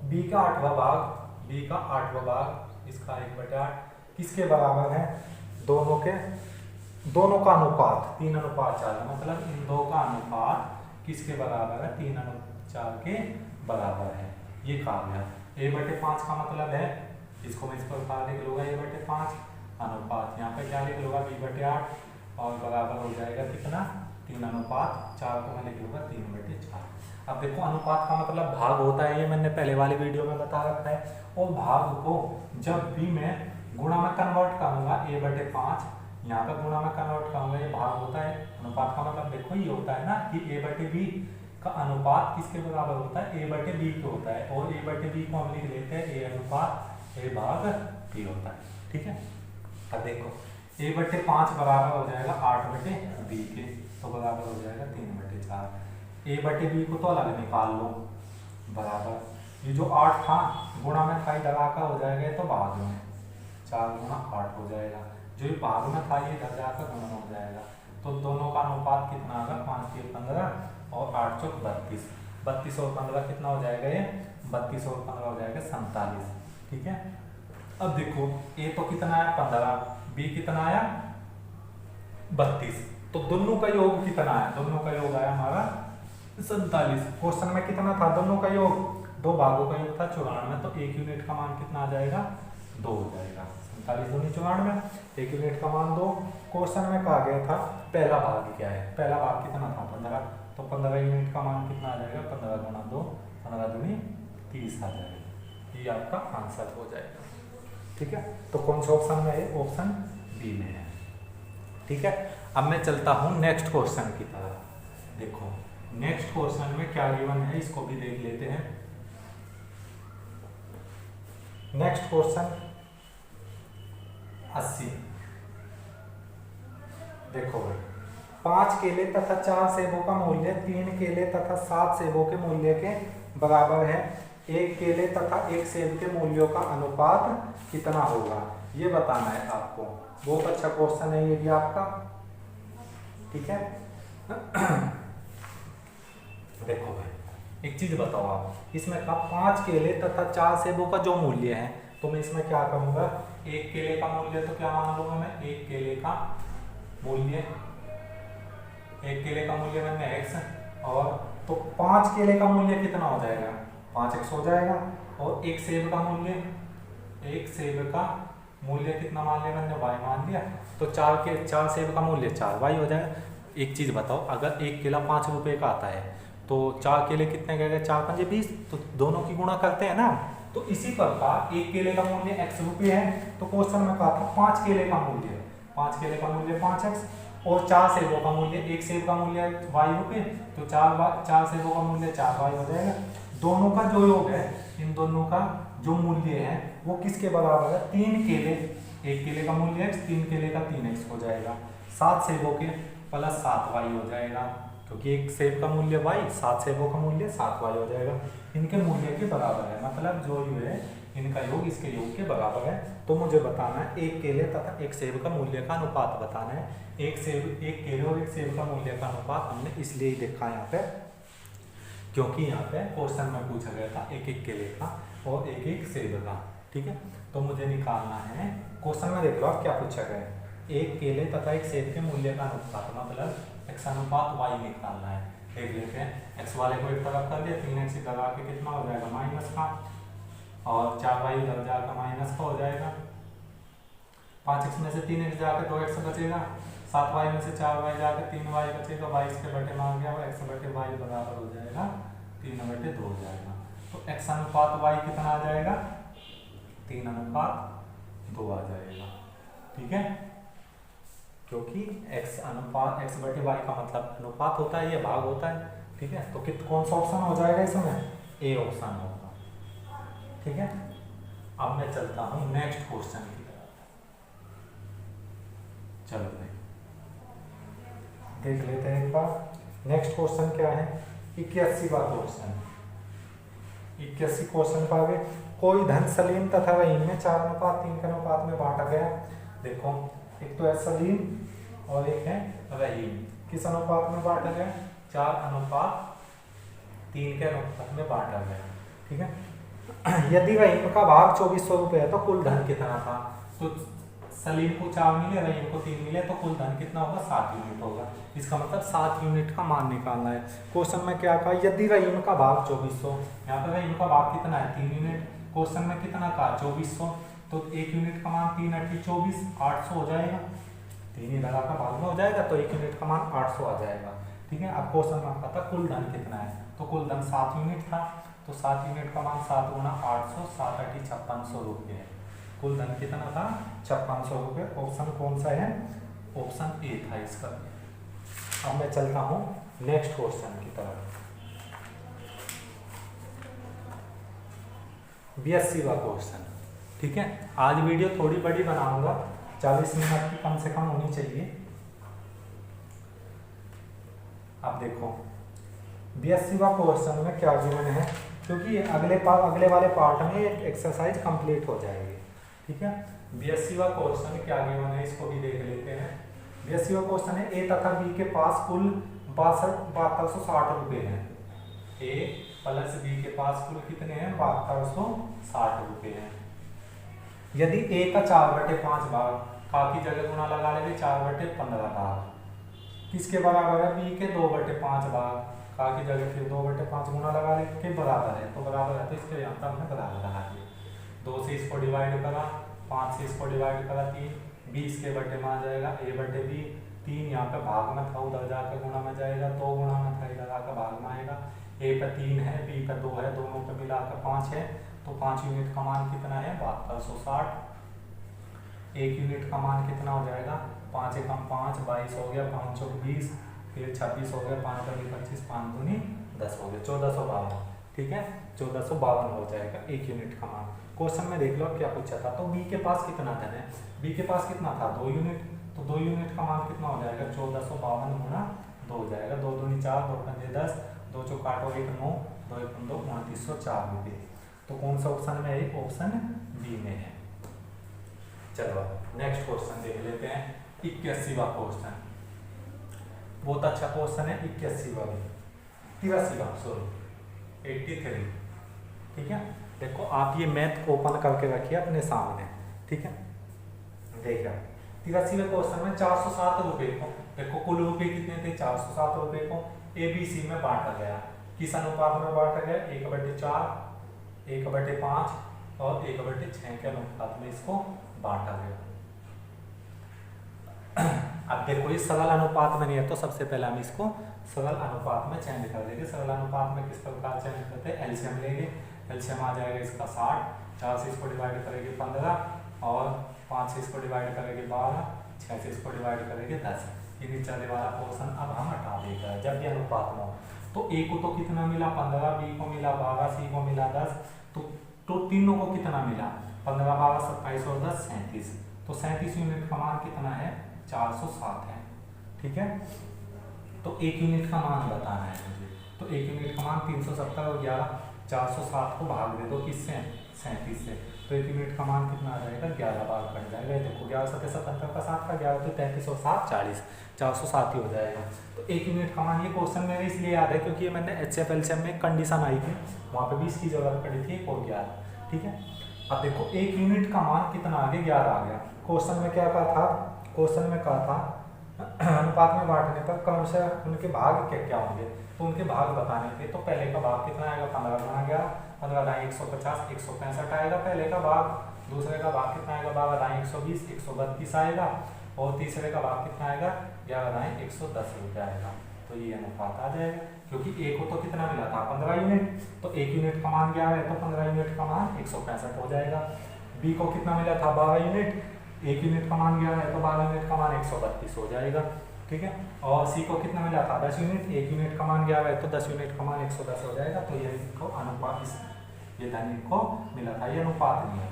बी का आठवां भाग इसका 1/8 किसके बराबर है? दोनों का अनुपात 3:4, मतलब इन दो का अनुपात किसके बराबर है? 3:4 के बराबर है। ये कहा गया। a/5 का मतलब है, इसको मैं इस प्रकार लिख लूंगा, a/5 अनुपात यहाँ पे क्या लिख लूंगा? b/8 और बराबर हो जाएगा कितना? 3:4 को मैं लिख लूंगा 3/4। अब देखो अनुपात का मतलब भाग होता है, ये मैंने पहले वाली वीडियो में बता रखा है। और भाग को जब भी मैं गुणा में कन्वर्ट करूंगा a/5, यहाँ पे गुणा में कन्वर्ट करूंगा, ये भाग होता है। अनुपात का मतलब देखो ये होता है ना कि a/b का अनुपात किसके बराबर होता है? a/b के होता है। और a/b को हम लिख लेते हैं a अनुपात a भाग b होता है। ठीक है, अब देखो a/5 बराबर हो जाएगा 8/b के, तो बराबर हो जाएगा 3/4। a/b को तो अलग निकाल लो, बराबर ये जो 8 था गुणा में का इधर आकर हो जाएगा, तो भाग में 4 गुणा 8 हो जाएगा। जो ये भाग में था ये इधर जाकर गुणा हो जाएगा। तो दोनों का अनुपात कितना आएगा? 5 के 15 और 8 चौक 32। 32 और 15 कितना हो जाएगा? ये 32 और 15 हो जाएगा 47। ठीक है, अब देखो ए तो कितना आया 15, बी कितना आया 32, तो दोनों का योग कितना आया? दोनों का योग आया हमारा 47। क्वेश्चन में कितना था? दोनों का योग, दो भागों का योग था 94, तो एक यूनिट का मान कितना आ जाएगा? 2 हो जाएगा। 47 दूनी 94, एक यूनिट का मान 2। क्वेश्चन में कहा गया था पहला भाग क्या है? पहला भाग कितना था? 15, तो 15 यूनिट का मान कितना आ जाएगा? 15 गुणा 2, 15 दूनी 30 आ जाएगा। ये आपका आंसर हो जाएगा। ठीक है, तो कौन सा ऑप्शन में है? ऑप्शन बी में है। ठीक है, अब मैं चलता हूँ नेक्स्ट क्वेश्चन की तरफ। देखो नेक्स्ट क्वेश्चन में क्या गिवन है, इसको भी देख लेते हैं। Next question 80। देखो भाई 5 केले तथा 4 सेबों का मूल्य 3 केले तथा 7 सेबों के मूल्य के बराबर है। 1 केले तथा 1 सेब के मूल्यों का अनुपात कितना होगा? ये बताना है आपको। बहुत अच्छा क्वेश्चन है ये भी आपका। ठीक है, देखो भाई एक चीज बताओ आप, इसमें का 5 केले तथा 4 सेबों का जो मूल्य है, तो मैं इसमें क्या करूंगा? 1 केले का मूल्य तो क्या मान लूंगा मैं? 1 केले का मूल्य, 1 केले का मूल्य मैंने x, और तो 5 केले का मूल्य कितना हो जाएगा? 5x हो जाएगा। और 1 सेब का मूल्य, 1 सेब का मूल्य कितना मान लिया मैंने? y मान लिया। तो 4 सेब का मूल्य 4y हो जाएगा। एक चीज बताओ, अगर 1 केला 5 रुपए का आता है तो 4 केले कितने गए? 4 5 20, तो दोनों की गुणा करते हैं ना। तो इसी प्रकार 1 केले का मूल्य x रुपये है, तो क्वेश्चन में कहा था 5 केले का मूल्य, 5 केले का मूल्य 5x, और 4 सेबों का मूल्य, 1 सेब का मूल्य y रुपये, तो 4 सेबों का मूल्य 4y हो जाएगा। दोनों का जो योग है, इन दोनों का जो मूल्य है वो किसके बराबर है? 3 केले, 1 केले का मूल्य x, 3 केले का 3x हो जाएगा। 7 सेबों के प्लस 7y हो जाएगा, क्योंकि 1 सेब का मूल्य y, 7 सेबों का मूल्य 7y हो जाएगा। इनके मूल्य के बराबर है, मतलब जो योग है इनका योग इसके योग के बराबर है। तो मुझे बताना है 1 केले तथा 1 सेब का मूल्य का अनुपात बताना है। 1 केले और 1 सेब का मूल्य का अनुपात हमने इसलिए ही देखा यहाँ पे, क्योंकि यहाँ पे क्वेश्चन में पूछा गया था 1 केले का और 1 सेब का। ठीक है, तो मुझे निकालना है, क्वेश्चन में देख लो आप क्या पूछा गया है। 1 केले तथा 1 सेब के मूल्य का अनुपात, मतलब x अनुपात y निकालना है। देख लेते हैं, x वाले को एक तरफ कर दिया, 3x इधर आके कितना हो जाएगा? माइनस का, और 4y इधर जाकर माइनस का हो जाएगा। 5x में से 3x जाकर 2x बचेगा, 7y में से 4y जाकर 3y बचेगा, y इसके बटे मान गया, x बटे y बराबर हो जाएगा 3/2 हो जाएगा। तो x अनुपात y कितना आ जाएगा? 3/2 आ जाएगा। ठीक है, क्योंकि x अनुपात x बटे y का मतलब अनुपात होता है, ये भाग होता है। ठीक है, तो कौन सा ऑप्शन हो जाएगा इसमें? ए ऑप्शन होगा। ठीक है, अब मैं चलता हूँ नेक्स्ट क्वेश्चन की तरफ। चलो देख लेते हैं एक बार। नेक्स्ट क्वेश्चन क्या है? 81वां क्वेश्चन। 81 क्वेश्चन पर आगे, कोई धन सलीम तथा रहीम में 4:3 के अनुपात में बांटा गया। देखो, एक तो है सलीम और एक है रहीम। किस अनुपात में बांटा गया? 4:3 के अनुपात में बांटा गया। ठीक है, यदि रहीम का भाग 2400 रुपये है तो कुल धन कितना था? तो सलीम को 4 मिले, रहीम को 3 मिले, तो कुल धन कितना होगा? 7 यूनिट होगा। इसका मतलब 7 यूनिट का मान निकालना है। क्वेश्चन में क्या कहा? यदि रहीम का भाग 2400, यहाँ पर रहीम का भाग कितना है? 3 यूनिट। क्वेश्चन में कितना कहा? 2400, तो 1 यूनिट का मान 3 × 8 = 24, 800 हो जाएगा। 3 ही लगा का भाग में हो जाएगा, तो 1 यूनिट का मान 800 आ जाएगा। ठीक है, अब क्वेश्चन में आपका था कुल धन कितना है, तो कुल धन 7 यूनिट था, तो 7 यूनिट का मान 7 × 800, 7 × 8 = 5600 रुपये है। कुल धन कितना था? 5600 रुपये। ऑप्शन कौन सा है? ऑप्शन ए था इसका। अब मैं चलता हूँ नेक्स्ट क्वेश्चन की तरफ। 82वां क्वेश्चन। ठीक है, आज वीडियो थोड़ी बड़ी बनाऊंगा, 40 मिनट की कम से कम होनी चाहिए। अब देखो 82वां क्वेश्चन में क्या गिवन है, क्योंकि अगले वाले पार्ट में एक एक्सरसाइज कंप्लीट हो जाएगी। ठीक है, 82वां क्वेश्चन क्या गिवन है, इसको भी देख लेते हैं। 82वां क्वेश्चन है, ए तथा बी के पास कुल 7260 रुपये हैं। ए प्लस बी के पास कुल कितने हैं? 7260 रुपये हैं। यदि ए का 4/5 भाग, का की जगह गुना लगा लेंगे 4/15 भाग, किसके बराबर है? बी के 2/5 भाग, का की जगह फिर 2/5 गुना लगा लेंगे के बराबर है, तो बराबर है, तो इसके यहाँ पर हमने बराबर लगा दिया। 2 से इसको डिवाइड करा, 5 से इसको डिवाइड करा, 3, 20 के बटे में आ जाएगा a/b। 3 यहाँ पे भाग में था, उधर जाकर गुणा में जाएगा, 2 गुणा में था, इधर आकर भाग में आएगा। a पे 3 है, b पे 2 है, दोनों पे मिलाकर 5 है, तो 5 यूनिट का मान कितना है? 7260। 1 यूनिट का मान कितना हो जाएगा? 5 × 5 22 हो गया, 5 × 20, फिर 26 हो गया, 5 × 2 25, 5 × 2 10 हो गया, 1452। ठीक है, 1452 हो जाएगा 1 यूनिट का मान। क्वेश्चन में देख लो क्या पूछा था, तो बी के पास कितना धन है? बी के पास कितना था? 2 यूनिट, तो 2 यूनिट का मान कितना हो जाएगा? 1452 × 2 हो जाएगा, 2 × 2 = 4, 2 × 5 = 10, 2 × 4 = 1 9, 2 × 1 2 2904 रुपये। तो कौन सा ऑप्शन में है? ऑप्शन बी में है। चलो नेक्स्ट क्वेश्चन देख लेते हैं। 81वां क्वेश्चन, बहुत अच्छा क्वेश्चन है। 81वां भी 83वां, सॉरी 83। ठीक है, देखो आप ये मैथ ओपन करके रखिए अपने सामने। ठीक है, देखिए 83वें क्वेश्चन में 407 रुपये को, देखो कुल रुपये कितने थे? 407 रुपये को ABC में बांटा गया। किस अनुपात में बांटा गया? 1/4, 1/5 और 1/6 के अनुपात में इसको बांटा गया। अब देखो ये सरल अनुपात में नहीं है, तो सबसे पहले हम इसको सरल अनुपात में चेंज कर देंगे। सरल अनुपात में किस प्रकार चेंज करते हैं? एलसीएम लेंगे, एलसीएम आ जाएगा इसका 60, 4 से इसको डिवाइड करेंगे 15 और 5 से इसको डिवाइड करेंगे 12, 6 से इसको डिवाइड करेंगे 10। ये नीचे वाला पोर्शन अब हम हटा देगा जब भी अनुपात में हो। तो ए को तो कितना मिला? 15, बी को मिला 12, सी को मिला 10, तो तीनों को कितना मिला? 15, 12, 27 और 10 37। तो 37 यूनिट का मान कितना है? 407 है। ठीक है, तो 1 यूनिट का मान बताना है मुझे। तो 1 यूनिट का मान 370 और 11, 407 को भाग दे दो किससे? 37 से, तो 1 यूनिट का मान कितना आ जाएगा? 11 बार कट जाएगा। देखो 11 7 77 का 7 का 11 तो 33 और 7 40, 407 ही हो जाएगा। तो 1 यूनिट का मान, ये क्वेश्चन मेरे इसलिए याद है क्योंकि ये मैंने HCF LCM में कंडीशन आई थी, वहाँ पे 20 की जरूरत पड़ी थी, 1 और 11। ठीक है, अब देखो 1 यूनिट का मान कितना आ गया? 11 आ गया। क्वेश्चन में क्या कहा था? क्वेश्चन में कहा था अनुपात में बांटने पर क्रमशः उनके भाग क्या क्या होंगे, तो उनके भाग बताने थे। तो पहले का भाग कितना आएगा? 15 गुणा 11, 15 × 150, 165 आएगा पहले का भाग। दूसरे का भाग कितना आएगा? 12 × 120, 132 आएगा। और तीसरे का भाग कितना आएगा? 11 × 110 रुपये आएगा। तो ये अनुपात आ जाएगा, क्योंकि ए को तो कितना मिला था? 15 यूनिट, तो 1 यूनिट का मान 11 है, तो 15 यूनिट का मान 165 हो जाएगा। बी को कितना मिला था? 12 यूनिट, 1 यूनिट का मान 11 है, तो 12 यूनिट का मान 132 हो जाएगा। ठीक है, और सी को कितना मिला था? 10 यूनिट, 1 यूनिट का मान 11 है, तो 10 यूनिट का मान 110 हो जाएगा। तो ये इसको अनुपात ये धन इनको मिला था, ये अनुपात नहीं है।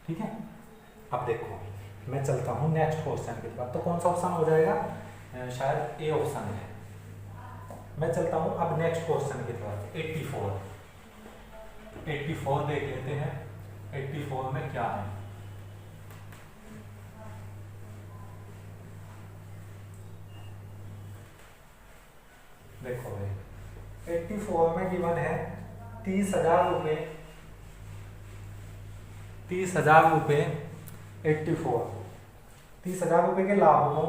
ठीक है, अब देखो मैं चलता हूँ नेक्स्ट क्वेश्चन की तरफ। तो कौन सा ऑप्शन हो जाएगा, शायद ए ऑप्शन है। मैं चलता हूँ अब नेक्स्ट क्वेश्चन की तरफ। 84 देख लेते हैं। 84 में क्या है, देखो भाई 84 में गिवन है 30,000 रुपये। 30,000 रुपये 84, 30,000 रुपये के लाभ को,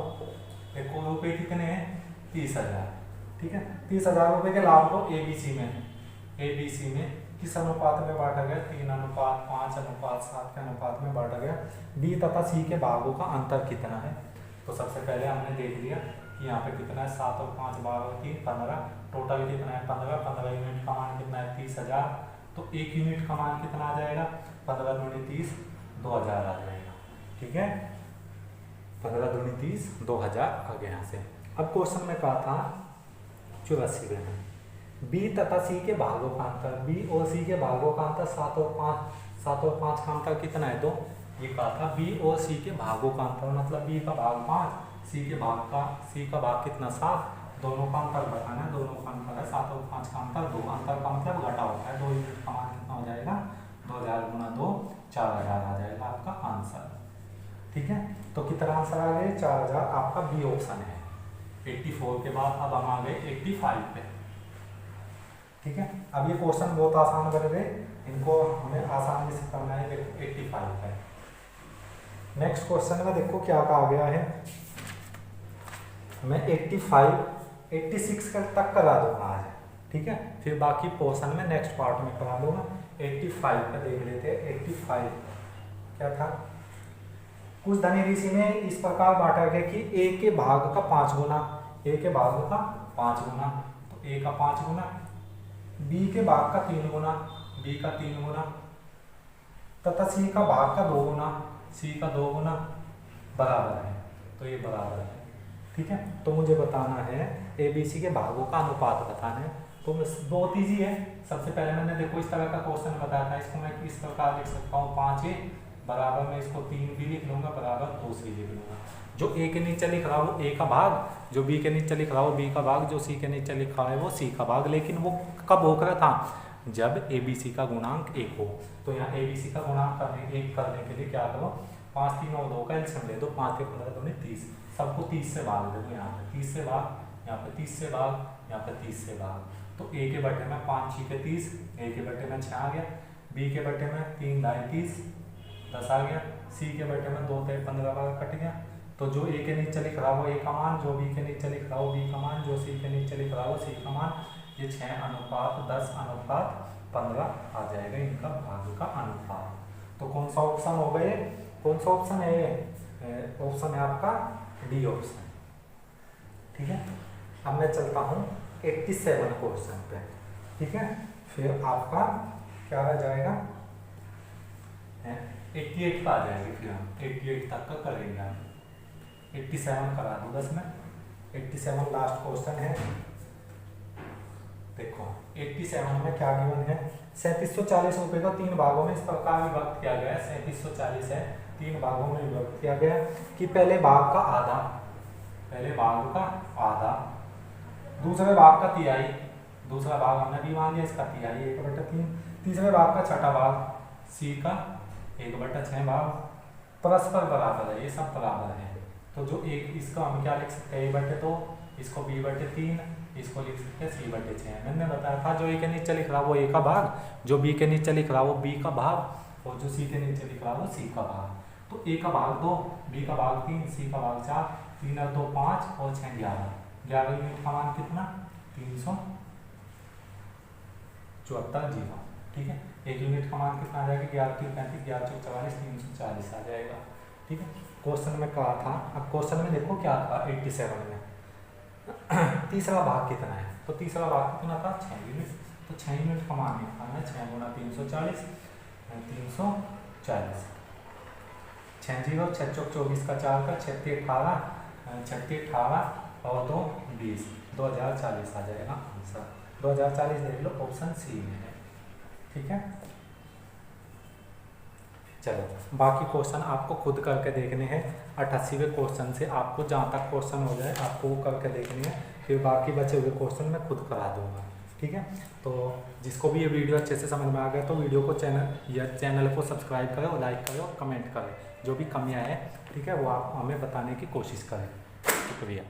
देखो रुपये कितने हैं 30,000। ठीक है, 30,000 रुपये के लाभ को एबीसी में किस अनुपात में बांटा गया, 3:5:7 के अनुपात में बांटा गया। बी तथा सी के भागों का अंतर कितना है। तो सबसे पहले हमने देख लिया कि यहाँ पे कितना है, 7 और 5 12 और 3 15, टोटल कितना है 15 यूनिट का मान कितना है 30,000। तो 1 यूनिट का मान कितना आ जाएगा, 15 दूनी 30, 2,000 आ जाएगा। ठीक है, 15 दूनी 30, 2,000 आ गया यहाँ से। अब क्वेश्चन में कहा था 84 में बी तथा सी के भागों का अंतर, बी और सी के भागों का अंतर 7 और 5 का अंतर कितना है, तो ये कहा था बी और सी के भागों का अंतर, मतलब बी का भाग 5, सी का भाग कितना 7, दोनों का अंतर बताना है। दोनों का अंतर है 7 और 5 का अंतर 2, अंतर का मतलब घटा होता है। 2 यूनिट का मान कितना हो जाएगा, 2,000 गुना 2, 4,000 आ जाएगा आपका आंसर। ठीक है, तो कितना आंसर आ गया, 4,000 आपका बी ऑप्शन है। 84 के बाद अब हम आ गए 85 पे। ठीक है, अब ये क्वेश्चन बहुत आसान बन गए, इनको हमें आसानी से करना है। देखो 85 है। नेक्स्ट क्वेश्चन में देखो क्या कहा गया है, मैं 85 86 तक करा दूंगा आज। ठीक है, फिर बाकी पोर्शन में नेक्स्ट पार्ट में करा दूंगा। 85 पे देख लेते हैं। 85 क्या था, कुछ धनी राशि में इस प्रकार बांटा गया कि ए के भाग का 5 गुना, ए के भाग का 5 गुना, तो ए का 5 गुना, बी के भाग का 3 गुना, बी का 3 गुना, तथा सी का भाग का 2 गुना, सी का 2 गुना बराबर है। तो ये बराबर है। ठीक है, तो मुझे बताना है ए बी सी के भागों का अनुपात बताना है। तो बहुत ईजी है। सबसे पहले मैंने देखो इस तरह का क्वेश्चन बताया था, इसको मैं इस प्रकार लिख सकता हूँ 5A बराबर में इसको 3 भी लिख लूंगा, बराबर 2 सी लिख लूंगा। जो ए के नीचे लिख रहा है वो ए का भाग, जो बी के नीचे लिख रहा है वो बी का भाग, जो सी के नीचे लिखा है वो सी का भाग। लेकिन वो कब हो रहा था, जब ए बी सी का गुणांक 1 हो। तो यहाँ ए बी सी का गुणांक करने के लिए क्या करो, 5 3 और 2 का एलसीएम ले दो, 5 के 15 दूनी 30, सबको 30 से भाग दे दो। यहाँ पे 30 से भाग, यहाँ पे 30 से भाग, यहाँ पे 30 से भाग। तो ए के बटे में 5 6 के 30, ए के बटे में 6 आ गया, बी के बटे में 3 ढाई 30, 10 आ गया, सी के बटे में 2 3 15 बार कट गया। तो जो ए के नीचे लिख रहा है वो ए का मान, जो बी के नीचे लिख रहा है वो बी का मान, जो सी के नीचे लिख रहा है वो सी का मान। ये 6:10:15 आ जाएगा इनका भाग का अनुपात। तो कौन सा ऑप्शन हो गए, कौन सा ऑप्शन है, ऑप्शन है आपका डी ऑप्शन। ठीक है, अब मैं चलता हूँ 87 क्वेश्चन पे। ठीक है, फिर आपका क्या रह जाएगा, 88 का आ जाएगी, फिर हम 88 तक का करेंगे। आप 87 करा दो 10 में। 87 लास्ट क्वेश्चन है। देखो 87 में क्या गिवन है, 3740 रुपये को 3 भागों में इस प्रकार विभक्त किया गया है। 3740 है, 3 भागों में विभक्त किया गया कि पहले भाग का आधा, पहले भाग का आधा, दूसरे भाग का तिहाई, दूसरा भाग हमने भी मान लिया इसका तिहाई 1/3, तीसरे भाग का छठा भाग, सी का 1/6 भाग, परस्पर बराबर है, ये सब बराबर है। तो जो एक इसका हम क्या लिख सकते हैं, a/2, इसको b/3, इसको लिख सकते हैं c/6। मैंने बताया था जो ए के नीचे लिख रहा वो ए का भाग, जो बी के नीचे लिख रहा वो बी का भाग, और जो सी के नीचे लिख रहा वो सी का भाग। तो ए का भाग 2, बी का भाग 3, सी का भाग 4, 3 और 2 5 और 6 11, 11 यूनिट का मान कितना 374 जीरो। ठीक है, 1 यूनिट का मान कितना आ जाएगा, 11 3 35, 11 4 44, 340 आ जाएगा। ठीक है, क्वेश्चन में कहा था। अब क्वेश्चन में देखो क्या था 87 में तीसरा भाग कितना है, तो तीसरा भाग कितना था 6 यूनिट। तो 6 यूनिट का मान निकालना है, 6 गुना 340, 340, 6 0 6 चौक 24 का 4 का 36 18 और 2 20, 2040 आ जाएगा आंसर। 2040 देख लो, ऑप्शन सी में है। ठीक है, चलो बाकी क्वेश्चन आपको खुद करके देखने हैं। 88वें क्वेश्चन से आपको जहाँ तक क्वेश्चन हो जाए आपको वो करके देखने हैं, फिर बाकी बचे हुए क्वेश्चन मैं खुद करा दूँगा। ठीक है, तो जिसको भी ये वीडियो अच्छे से समझ में आ गया तो वीडियो को चैनल को सब्सक्राइब करें और लाइक करें और कमेंट करें, जो भी कमियाँ हैं ठीक है वो आप हमें बताने की कोशिश करें। शुक्रिया।